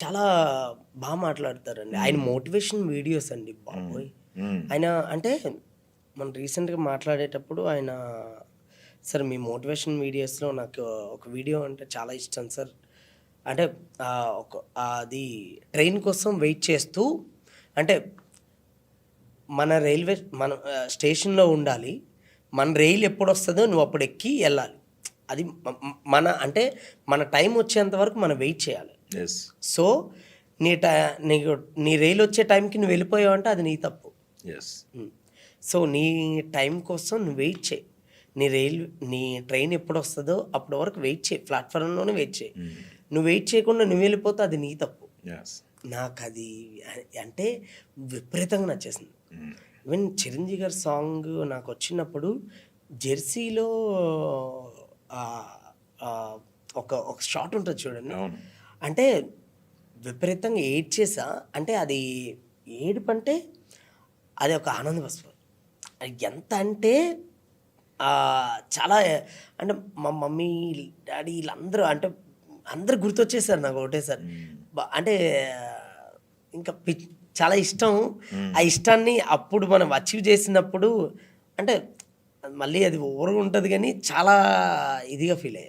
చాలా మాట్లాడతారండి. ఆయన మోటివేషన్ వీడియోస్ అండి హ్మ్. బాబోయ్! హ్మ్. ఆయన అంటే మనం రీసెంట్‌గా మాట్లాడేటప్పుడు ఆయన, "సార్ మీ మోటివేషన్ వీడియోస్‌లో నాకు ఒక వీడియో అంటే చాలా ఇష్టం సార్." అంటే ఒక అది ట్రైన్ కోసం వెయిట్ చేస్తూ అంటే మన స్టేషన్‌లో ఉండాలి. మన రైలు ఎప్పుడొస్తదో నువ్వు అప్పుడు ఎక్కి ఎళ్ళాలి. అది మ మ మన అంటే మన టైం వచ్చేంత వరకు మనం వెయిట్ చేయాలి. యెస్. సో, నీ ట నీకు నీ రైలొచ్చే టైంకి నువ్వు వెళ్ళిపోయావంటే అది నీ తప్పు. యెస్. హ్మ్. సో, నీ టైం కోసం నువ్వు వెయిట్ చెయి. నీ ట్రైన్ ఎప్పుడొస్తదో అప్పటి వరకు వెయిట్ చెయి. ప్లాట్‌ఫార్మ్‌లోనే వెయిట్ చెయి. హ్మ్. నువ్వు వెయిట్ చేయకుండా నువ్వు వెళ్ళిపోతే అది నీ తప్పు. యెస్. నాకది అంటే విపరీతంగా నచ్చేసింది. హ్మ్. ఈవెన్ 'చిరంజీవి' గారి సాంగ్ నాకొచ్చినప్పుడు 'జెర్సీలో' ఆహ్, ఆహ్, ఒక షాట్ ఉంటది చూడండి. అవును. అంటే విపరీతంగా ఏడ్చేసా. అంటే అది ఏడుపంటే అది ఒక ఆనంద బాష్పం. అది ఎంత అంటే చాలా అంటే మా మమ్మీ, డ్యాడీ ఈళ్ళందరూ అంటే అందరూ గుర్తొచ్చేసారు నాకు ఒకటేసారి. హ్మ్. అంటే ఇంకా చాలా ఇష్టం. హ్మ్. ఆ ఇష్టాన్ని అప్పుడు మనం అచీవ్ చేసినప్పుడు అంటే మళ్ళీ అది ఓవర్‌గా ఉంటది గానీ చాలా ఇదిగా ఫీల్ అయ్యా.